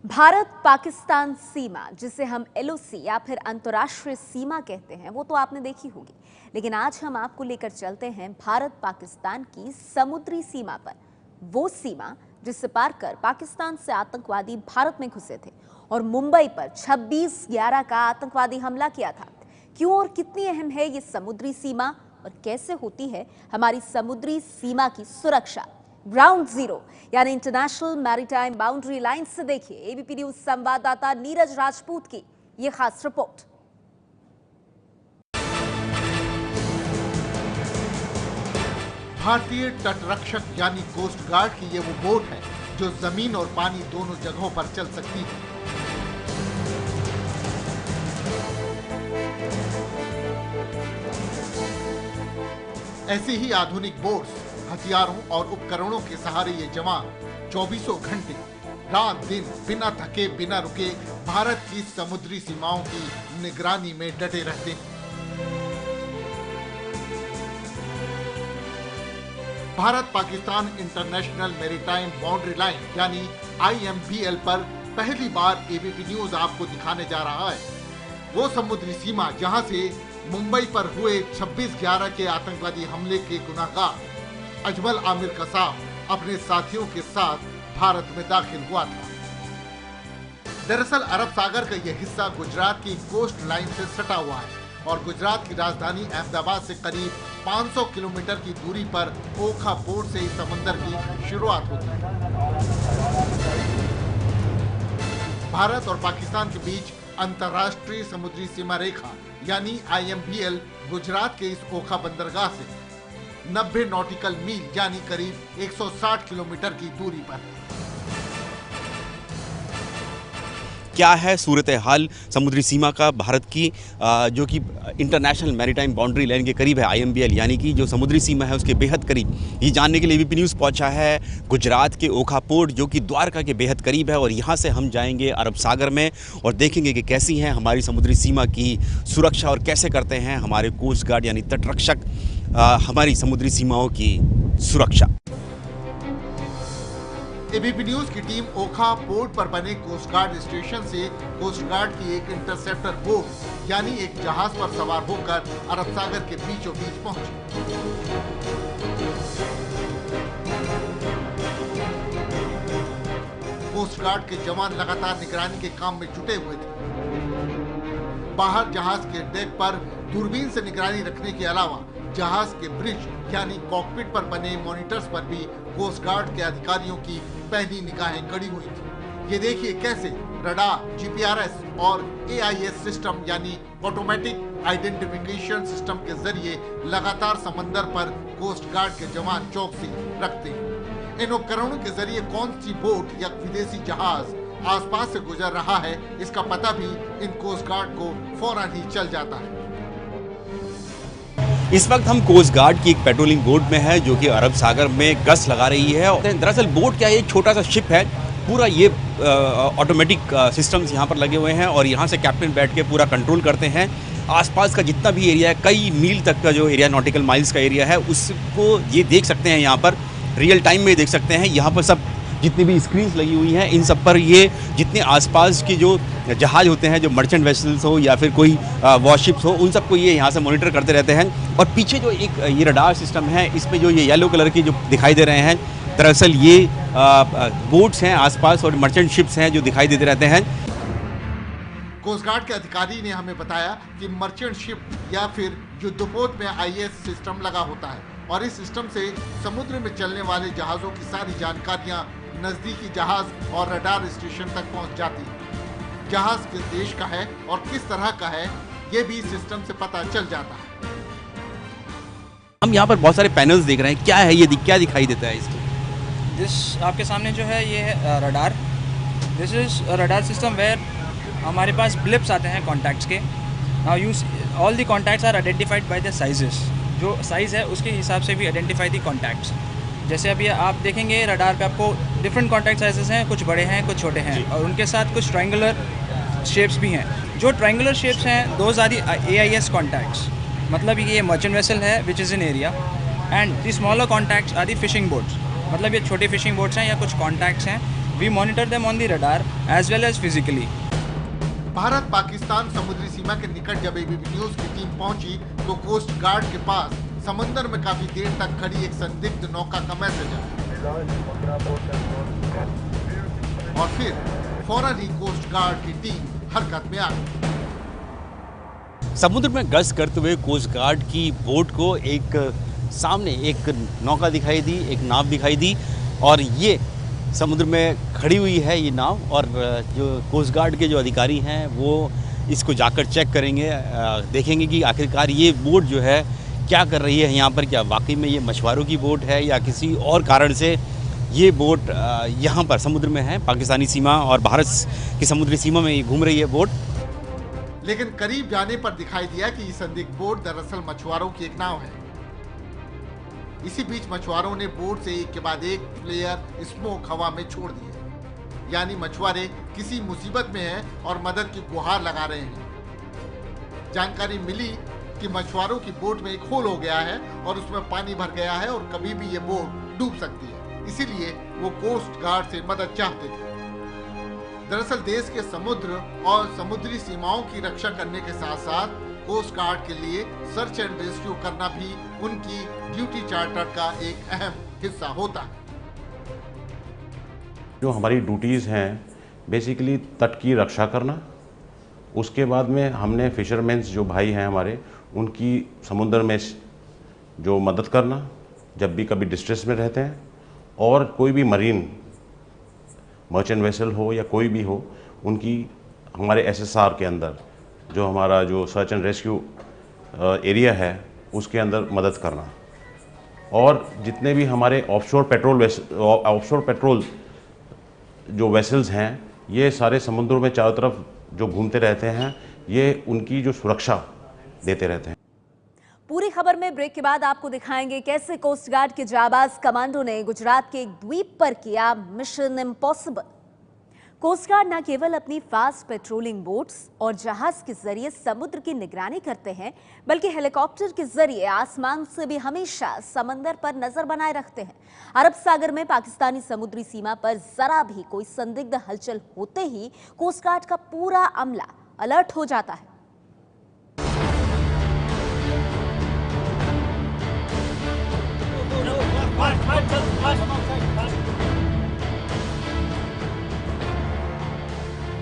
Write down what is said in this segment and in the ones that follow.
भारत पाकिस्तान सीमा, जिसे हम एलओसी या फिर अंतर्राष्ट्रीय सीमा कहते हैं, वो तो आपने देखी होगी। लेकिन आज हम आपको लेकर चलते हैं भारत पाकिस्तान की समुद्री सीमा पर। वो सीमा जिसे पार कर पाकिस्तान से आतंकवादी भारत में घुसे थे और मुंबई पर 26/11 का आतंकवादी हमला किया था। क्यों और कितनी अहम है ये समुद्री सीमा और कैसे होती है हमारी समुद्री सीमा की सुरक्षा? ग्राउंड जीरो यानी इंटरनेशनल मैरीटाइम बाउंड्री लाइन से देखिए एबीपी न्यूज संवाददाता नीरज राजपूत की ये खास रिपोर्ट। भारतीय तटरक्षक यानी कोस्ट गार्ड की ये वो बोट है जो जमीन और पानी दोनों जगहों पर चल सकती है। ऐसी ही आधुनिक बोट्स, हथियारों और उपकरणों के सहारे ये जवान 24 घंटे रात दिन बिना थके बिना रुके भारत की समुद्री सीमाओं की निगरानी में डटे रहते हैं। Bharat Pakistan international maritime boundary line यानी IMBL पर पहली बार एबीपी न्यूज आपको दिखाने जा रहा है वो समुद्री सीमा जहां से मुंबई पर हुए 26/11 के आतंकवादी हमले के गुनाहगार अजमल आमिर कसाब अपने साथियों के साथ भारत में दाखिल हुआ था। दरअसल अरब सागर का यह हिस्सा गुजरात की कोस्ट लाइन से सटा हुआ है और गुजरात की राजधानी अहमदाबाद से करीब 500 किलोमीटर की दूरी पर ओखा पोर्ट से इस समंदर की शुरुआत होती है। भारत और पाकिस्तान के बीच अंतर्राष्ट्रीय समुद्री सीमा रेखा यानी IMBL गुजरात के इस ओखा बंदरगाह से 90 नॉटिकल मील यानी करीब 160 किलोमीटर की दूरी पर। क्या है सूरत हाल समुद्री सीमा का भारत की जो कि इंटरनेशनल मैरीटाइम बाउंड्री लाइन के करीब है IMBL यानी कि जो समुद्री सीमा है उसके बेहद करीब। ये जानने के लिए एबीपी न्यूज़ पहुंचा है गुजरात के ओखा पोर्ट जो कि द्वारका के बेहद करीब है और यहाँ से हम जाएंगे अरब सागर में और देखेंगे कि कैसी है हमारी समुद्री सीमा की सुरक्षा और कैसे करते हैं हमारे कोस्ट गार्ड यानी तटरक्षक हमारी समुद्री सीमाओं की सुरक्षा। एबीपी न्यूज की टीम ओखा पोर्ट पर बने कोस्ट गार्ड स्टेशन से कोस्ट गार्ड की एक इंटरसेप्टर बोट यानी एक जहाज पर सवार होकर अरब सागर के बीचों बीच पहुंची। कोस्ट गार्ड के जवान लगातार निगरानी के काम में जुटे हुए थे। बाहर जहाज के डेक पर दूरबीन से निगरानी रखने के अलावा जहाज के ब्रिज यानी कॉकपिट पर बने मॉनिटर्स पर भी कोस्ट गार्ड के अधिकारियों की पहली निगाहें गड़ी हुई थी। ये देखिए कैसे रडार, GPRS और AIS सिस्टम यानी ऑटोमेटिक आइडेंटिफिकेशन सिस्टम के जरिए लगातार समंदर पर कोस्ट गार्ड के जवान चौकसी रखते हैं। इन उपकरणों के जरिए कौन सी बोट या विदेशी जहाज आसपास से गुजर रहा है इसका पता भी इन कोस्ट गार्ड को फौरन ही चल जाता है। इस वक्त हम कोस्ट गार्ड की एक पेट्रोलिंग बोट में है जो कि अरब सागर में गश्त लगा रही है। दरअसल बोट क्या है, एक छोटा सा शिप है, पूरा ये ऑटोमेटिक सिस्टम्स यहाँ पर लगे हुए हैं और यहाँ से कैप्टन बैठ के पूरा कंट्रोल करते हैं। आसपास का जितना भी एरिया है, कई मील तक का जो एरिया नॉटिकल माइल्स का एरिया है उसको ये देख सकते हैं, यहाँ पर रियल टाइम में देख सकते हैं। यहाँ पर सब जितनी भी स्क्रीन्स लगी हुई हैं इन सब पर ये जितने आसपास के जो जहाज होते हैं, जो मर्चेंट वेसल्स हो या फिर कोई वॉरशिप्स हो, उन सबको ये यहाँ से मॉनिटर करते रहते हैं। और पीछे जो एक ये रडार सिस्टम है इसमें जो ये येलो कलर की जो दिखाई दे रहे हैं दरअसल ये बोट्स हैं आसपास और मर्चेंट शिप्स हैं जो दिखाई देते रहते हैं। कोस्ट गार्ड के अधिकारी ने हमें बताया कि मर्चेंट शिप या फिर युद्धपोत में IS सिस्टम लगा होता है और इस सिस्टम से समुद्र में चलने वाले जहाजों की सारी जानकारियां नजदीकी जहाज और रडार स्टेशन तक पहुंच जाती है। जहाज किस देश का है और किस तरह का है ये भी सिस्टम से पता चल जाता है। हम यहाँ पर बहुत सारे पैनल्स देख रहे हैं, क्या है ये, क्या दिखाई देता है इसको? आपके सामने जो है ये है radar. This is radar system where हमारे पास ब्लिप्स आते हैं कॉन्टैक्ट्स के। Now use all the contacts are identified by the sizes. जो साइज़ है उसके हिसाब से भी आइडेंटिफाई द कॉन्टैक्ट्स। जैसे अभी आप देखेंगे रडार पे आपको डिफरेंट कॉन्टैक्ट साइजेस हैं, कुछ बड़े हैं कुछ छोटे हैं और उनके साथ कुछ ट्रायंगुलर शेप्स भी हैं। जो ट्रायंगुलर शेप्स हैं those are the AIS contacts, मतलब ये मर्चेंट वेसल है which is in area and the smaller contacts are the fishing boats. मतलब ये छोटी फिशिंग बोट्स हैं या कुछ कॉन्टैक्ट्स हैं, we monitor them on the radar as well as physically. Bharat Pakistan समुद्री सीमा के निकट जब एबीपी न्यूज की टीम पहुंची तो कोस्ट गार्ड के पास समंदर में काफी देर तक खड़ी एक संदिग्ध नौका का मैसेज आया और फिर फौरन ही कोस्ट गार्ड की टीम हरकत में आ गई। समुद्र में गश्त करते हुए कोस्ट गार्ड की बोट को एक सामने एक नौका दिखाई दी, एक नाव दिखाई दी और ये समुद्र में खड़ी हुई है ये नाव और जो कोस्ट गार्ड के जो अधिकारी हैं वो इसको जाकर चेक करेंगे, देखेंगे कि आखिरकार ये बोट जो है क्या कर रही है यहाँ पर, क्या वाकई में ये मछुआरों की बोट है या किसी और कारण से ये बोट यहाँ पर समुद्र में है, पाकिस्तानी सीमा और भारत की समुद्री सीमा में ये घूम रही है बोट। लेकिन करीब जाने पर दिखाई दिया कि ये संदिग्ध बोट दरअसल मछुआरों की एक नाव है। इसी बीच मछुआरों ने बोट से एक के बाद एक फ्लेयर स्मोक हवा में छोड़ दिए, यानी मछुआरे किसी मुसीबत में हैं और मदद की गुहार लगा रहे हैं। जानकारी मिली कि मछुआरों की बोट में एक होल हो गया है और उसमें पानी भर गया है और कभी भी ये बोट डूब सकती है, इसीलिए वो कोस्ट गार्ड से मदद चाहते थे। दरअसल देश के समुद्र और समुद्री सीमाओं की रक्षा करने के साथ साथ कोस्ट गार्ड के लिए सर्च एंड रेस्क्यू करना भी उनकी ड्यूटी चार्टर का एक अहम हिस्सा होता है। जो हमारी ड्यूटीज़ हैं बेसिकली तट की रक्षा करना, उसके बाद में हमने फिशरमैन्स जो भाई हैं हमारे उनकी समुद्र में जो मदद करना जब भी कभी डिस्ट्रेस में रहते हैं, और कोई भी मरीन मर्चेंट वेसल हो या कोई भी हो उनकी हमारे एसएसआर के अंदर जो हमारा जो सर्च एंड रेस्क्यू एरिया है उसके अंदर मदद करना। और जितने भी हमारे ऑफशोर पेट्रोल जो वेसल्स हैं ये सारे समुद्रों में चारों तरफ जो घूमते रहते हैं, ये उनकी जो सुरक्षा देते रहते हैं। पूरी खबर में ब्रेक के बाद आपको दिखाएंगे कैसे कोस्ट गार्ड के जाबाज कमांडो ने गुजरात के एक द्वीप पर किया मिशन इम्पॉसिबल। कोस्ट गार्ड न केवल अपनी फास्ट पेट्रोलिंग बोट्स और जहाज के जरिए समुद्र की निगरानी करते हैं, बल्कि हेलीकॉप्टर के जरिए आसमान से भी हमेशा समंदर पर नजर बनाए रखते हैं। अरब सागर में पाकिस्तानी समुद्री सीमा पर जरा भी कोई संदिग्ध हलचल होते ही कोस्ट गार्ड का पूरा अमला अलर्ट हो जाता है।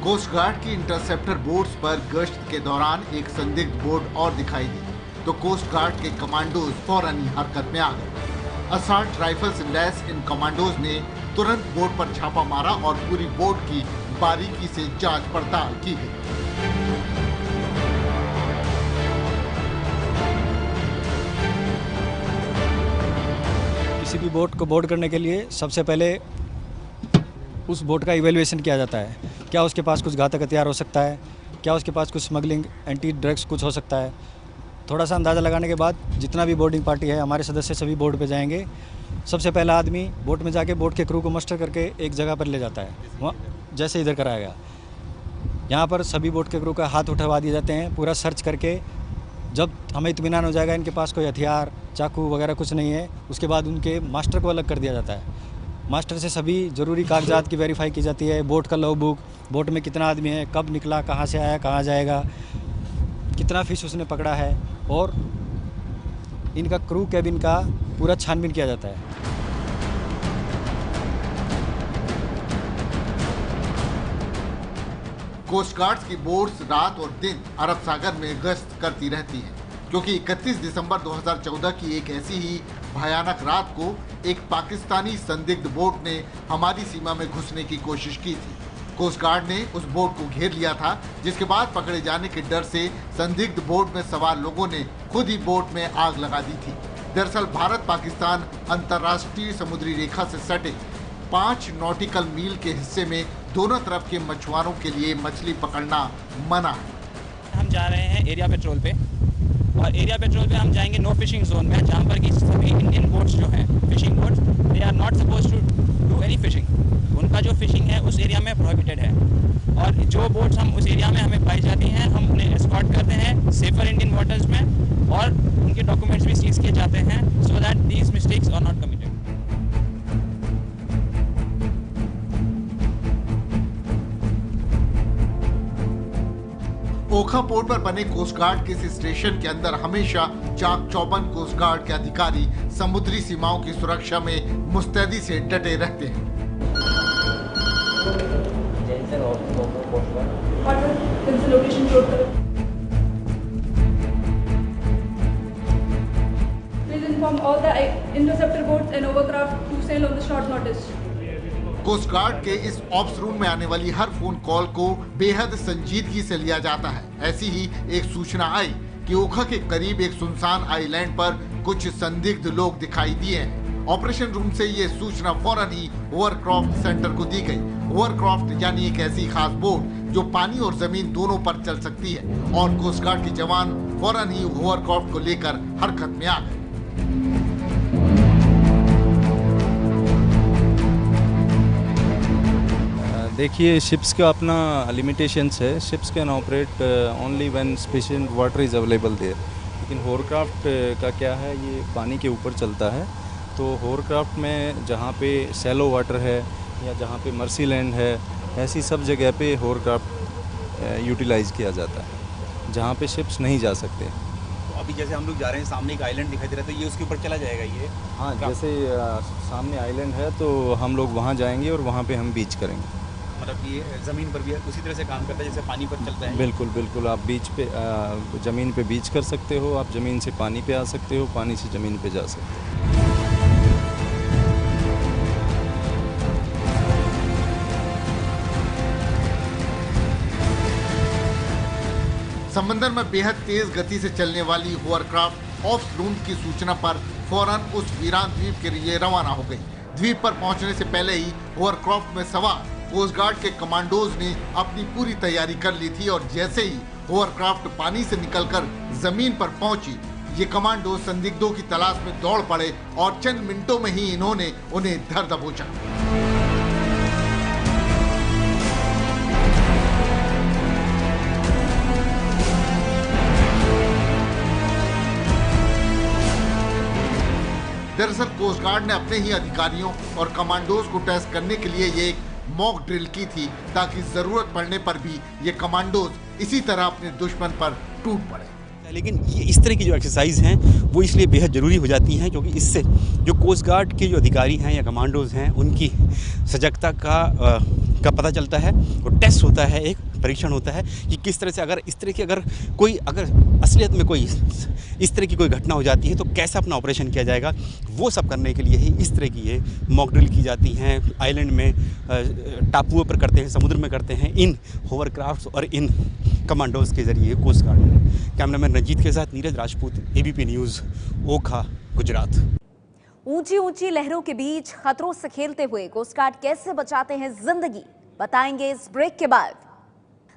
कोस्ट गार्ड की इंटरसेप्टर बोट्स पर गश्त के दौरान एक संदिग्ध बोट और दिखाई दी तो कोस्ट गार्ड के कमांडोज फौरन ही हरकत में आ गए। असॉल्ट राइफल से लैस इन कमांडोज ने तुरंत बोट पर छापा मारा और पूरी बोट की बारीकी से जांच पड़ताल की गई। किसी भी बोट को बोर्ड करने के लिए सबसे पहले उस बोट का इवैल्यूएशन किया जाता है। क्या उसके पास कुछ घातक हथियार हो सकता है, क्या उसके पास कुछ स्मगलिंग एंटी ड्रग्स कुछ हो सकता है। थोड़ा सा अंदाज़ा लगाने के बाद जितना भी बोर्डिंग पार्टी है हमारे सदस्य सभी बोट पे जाएंगे। सबसे पहला आदमी बोट में जाके बोट के क्रू को मस्टर करके एक जगह पर ले जाता है, वहाँ जैसे इधर कराएगा। यहाँ पर सभी बोट के क्रू का हाथ उठवा दिए जाते हैं पूरा सर्च करके। जब हमें इत्मीनान हो जाएगा इनके पास कोई हथियार चाकू वगैरह कुछ नहीं है, उसके बाद उनके मास्टर को अलग कर दिया जाता है। मास्टर से सभी ज़रूरी कागजात की वेरीफाई की जाती है। बोट का लॉग बुक, बोट में कितना आदमी है, कब निकला, कहाँ से आया, कहाँ जाएगा, कितना फिश उसने पकड़ा है, और इनका क्रू कैबिन का पूरा छानबीन किया जाता है। कोस्ट गार्ड की बोट्स रात और दिन अरब सागर में गश्त करती रहती हैं, क्योंकि 31 दिसंबर 2014 की एक ऐसी ही भयानक रात को एक पाकिस्तानी संदिग्ध बोट ने हमारी सीमा में घुसने की कोशिश की थी। कोस्ट गार्ड ने उस बोट को घेर लिया था, जिसके बाद पकड़े जाने के डर से संदिग्ध बोट में सवार लोगों ने खुद ही बोट में आग लगा दी थी। दरअसल भारत पाकिस्तान अंतर्राष्ट्रीय समुद्री रेखा से सटे 5 नॉटिकल मील के हिस्से में दोनों तरफ के मछुआरों के लिए मछली पकड़ना मना है। हम जा रहे हैं एरिया पेट्रोल पे, और एरिया पेट्रोल पे हम जाएंगे नो फिशिंग जोन में, जहाँ पर कि सभी इंडियन बोट्स जो हैं fishing boats, they are not suppose to do any fishing. उनका जो फिशिंग है उस एरिया में प्रोहिबिटेड है, और जो बोट्स हम उस एरिया में हमें पाई जाती हैं हम उन्हें एस्कॉर्ट करते हैं सेफर इंडियन वाटर्स में, और उनके डॉक्यूमेंट्स भी सीज किए जाते हैं so that these mistakes are not committed. Okha port पर बने कोस्ट गार्ड के इस स्टेशन के अंदर हमेशा चाक चौबंद कोस्ट गार्ड के अधिकारी समुद्री सीमाओं की सुरक्षा में मुस्तैदी से डटे रहते हैं। Please inform all the interceptor boats and overcraft to sail on the short notice. Coast guard के इस ऑप्स रूम में आने वाली हर फोन कॉल को बेहद संजीदगी से लिया जाता है। ऐसी ही एक सूचना आई कि ओखा के करीब एक सुनसान आइलैंड पर कुछ संदिग्ध लोग दिखाई दिए हैं। ऑपरेशन रूम से ये सूचना फौरन ही होवरक्राफ्ट सेंटर को दी गई। होवरक्राफ्ट यानी एक ऐसी खास बोट जो पानी और जमीन दोनों पर चल सकती है और कोस्ट गार्ड के जवान फौरन ही होवरक्राफ्ट को लेकर हरकत में आ गए। देखिए, शिप्स का अपना लिमिटेशंस है। Ships can operate only when sufficient water is available there. लेकिन होवरक्राफ्ट का क्या है, ये पानी के ऊपर चलता है। तो होवरक्राफ्ट में जहाँ पे सैलो वाटर है या जहाँ पे मर्सी लैंड है, ऐसी सब जगह पे होवरक्राफ्ट यूटिलाइज़ किया जाता है जहाँ पे शिप्स नहीं जा सकते। तो अभी जैसे हम लोग जा रहे हैं, सामने एक आइलैंड दिखाई दे रहा है, तो ये उसके ऊपर चला जाएगा ये? हाँ, जैसे सामने आइलैंड है तो हम लोग वहाँ जाएंगे और वहाँ पे हम बीच करेंगे। मतलब ये ज़मीन पर भी उसी तरह से काम करता है जैसे पानी पर चलता है? बिल्कुल बिल्कुल। आप बीच पे ज़मीन पे बीच कर सकते हो, आप ज़मीन से पानी पे आ सकते हो, पानी से ज़मीन पे जा सकते हो। समंदर में बेहद तेज गति से चलने वाली होवरक्राफ्ट ऑफ रूम की सूचना पर फौरन उस वीरान द्वीप के लिए रवाना हो गई। द्वीप पर पहुंचने से पहले ही होवरक्राफ्ट में सवार कोस्ट गार्ड के कमांडोज ने अपनी पूरी तैयारी कर ली थी और जैसे ही होवरक्राफ्ट पानी से निकलकर जमीन पर पहुंची, ये कमांडो संदिग्धों की तलाश में दौड़ पड़े और चंद मिनटों में ही इन्होंने उन्हें धर दबोचा। दरअसल कोस्ट गार्ड ने अपने ही अधिकारियों और कमांडोज को टेस्ट करने के लिए ये एक मॉक ड्रिल की थी ताकि जरूरत पड़ने पर भी ये कमांडोज इसी तरह अपने दुश्मन पर टूट पड़े। लेकिन ये इस तरह की जो एक्सरसाइज हैं वो इसलिए बेहद ज़रूरी हो जाती हैं क्योंकि इससे जो कोस्ट गार्ड के जो अधिकारी हैं या कमांडोज हैं उनकी सजगता का पता चलता है और टेस्ट होता है, एक परीक्षण होता है कि किस तरह से अगर इस तरह की अगर असलियत में कोई इस तरह की कोई घटना हो जाती है तो कैसे अपना ऑपरेशन किया जाएगा। वो सब करने के लिए ही इस तरह की ये मॉक ड्रिल की जाती हैं। आइलैंड में, टापुओं पर करते हैं, समुद्र में करते हैं, इन होवरक्राफ्ट्स और इन कमांडोज के जरिए कोस्ट गार्ड। कैमरामैन रंजीत के साथ नीरज राजपूत, एबीपी न्यूज़, ओखा, गुजरात। ऊंची ऊंची लहरों के बीच खतरों से खेलते हुए कोस्ट गार्ड कैसे बचाते हैं जिंदगी, बताएंगे इस ब्रेक के बाद।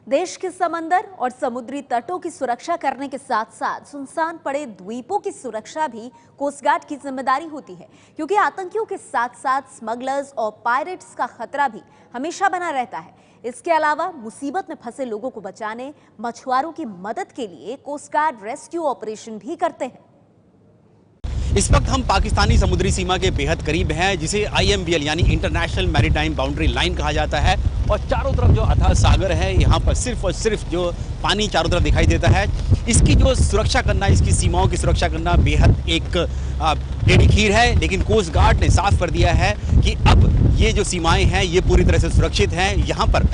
देश के समंदर और समुद्री तटों की सुरक्षा करने के साथ साथ सुनसान पड़े द्वीपों की सुरक्षा भी कोस्ट गार्ड की जिम्मेदारी होती है क्योंकि आतंकियों के साथ साथ स्मगलर्स और पायरेट्स का खतरा भी हमेशा बना रहता है। इसके अलावा मुसीबत में फंसे लोगों को बचाने, मछुआरों की मदद के लिए कोस्ट गार्ड रेस्क्यू ऑपरेशन भी करते हैं। इस वक्त हम पाकिस्तानी समुद्री सीमा के बेहद करीब हैं जिसे IMBL यानी इंटरनेशनल मैरीटाइम बाउंड्री लाइन कहा जाता है और चारों तरफ जो अथाह सागर है, यहाँ पर सिर्फ और सिर्फ जो पानी चारों तरफ दिखाई देता है, इसकी जो सुरक्षा करना, इसकी सीमाओं की सुरक्षा करना बेहद एक टेढ़ी खीर है। लेकिन कोस्ट गार्ड ने साफ कर दिया है कि अब ये जो सीमाएं हैं ये पूरी तरह से सुरक्षित हैं। यहाँ पर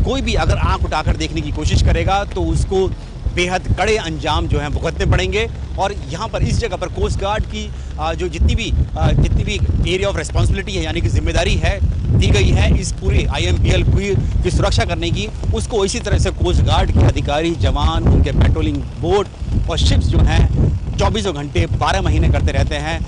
कोई भी अगर आंख उठाकर देखने की कोशिश करेगा तो उसको बेहद कड़े अंजाम जो हैं भुगतने पड़ेंगे। और यहाँ पर इस जगह पर कोस्ट गार्ड की जो जितनी भी एरिया ऑफ रिस्पॉन्सिबिलिटी है यानी कि जिम्मेदारी है दी गई है इस पूरे IMBL की सुरक्षा करने की, उसको इसी तरह से कोस्ट गार्ड के अधिकारी, जवान, उनके पेट्रोलिंग बोट और शिप्स जो हैं 24 घंटे 12 महीने करते रहते हैं।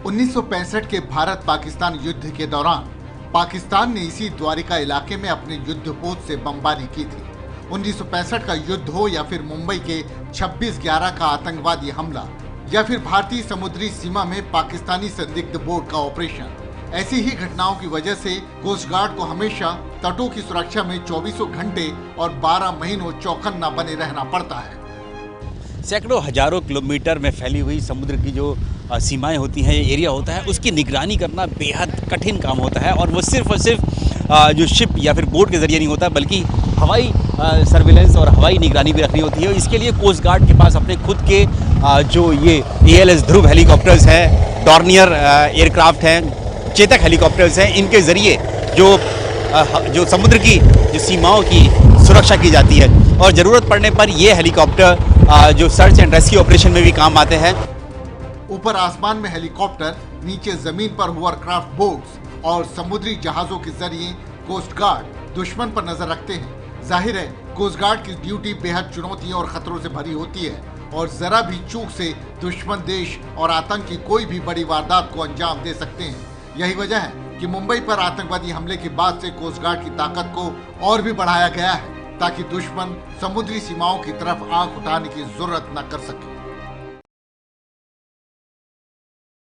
1965 के भारत पाकिस्तान युद्ध के दौरान पाकिस्तान ने इसी द्वारिका इलाके में अपने युद्धपोत से बमबारी की थी। 1965 का युद्ध हो या फिर मुंबई के 26/11 का आतंकवादी हमला या फिर भारतीय समुद्री सीमा में पाकिस्तानी संदिग्ध बोट का ऑपरेशन, ऐसी ही घटनाओं की वजह से कोस्ट गार्ड को हमेशा तटों की सुरक्षा में 24 घंटे और 12 महीनों चौकन्ना बने रहना पड़ता है। सैकड़ों हजारों किलोमीटर में फैली हुई समुद्र की जो सीमाएं होती हैं, एरिया होता है, उसकी निगरानी करना बेहद कठिन काम होता है और वो सिर्फ और सिर्फ जो शिप या फिर बोट के जरिए नहीं होता, बल्कि हवाई सर्विलेंस और हवाई निगरानी भी रखनी होती है। इसके लिए कोस्ट गार्ड के पास अपने खुद के जो ये ALS ध्रुव हेलीकॉप्टर्स हैं, डॉर्नियर एयरक्राफ्ट हैं, चेतक हेलीकॉप्टर्स हैं, इनके ज़रिए जो समुद्र की जो सीमाओं की सुरक्षा की जाती है। और ज़रूरत पड़ने पर ये हेलीकॉप्टर जो सर्च एंड रेस्क्यू ऑपरेशन में भी काम आते हैं। ऊपर आसमान में हेलीकॉप्टर, नीचे जमीन पर होवरक्राफ्ट बोट्स और समुद्री जहाजों के जरिए कोस्ट गार्ड दुश्मन पर नजर रखते हैं। जाहिर है कोस्ट गार्ड की ड्यूटी बेहद चुनौतियों और खतरों से भरी होती है और जरा भी चूक से दुश्मन देश और आतंकी कोई भी बड़ी वारदात को अंजाम दे सकते हैं। यही वजह है कि मुंबई पर आतंकवादी हमले के बाद से कोस्ट गार्ड की ताकत को और भी बढ़ाया गया है ताकि दुश्मन समुद्री सीमाओं की तरफ आंख उठाने की जरूरत न कर सके।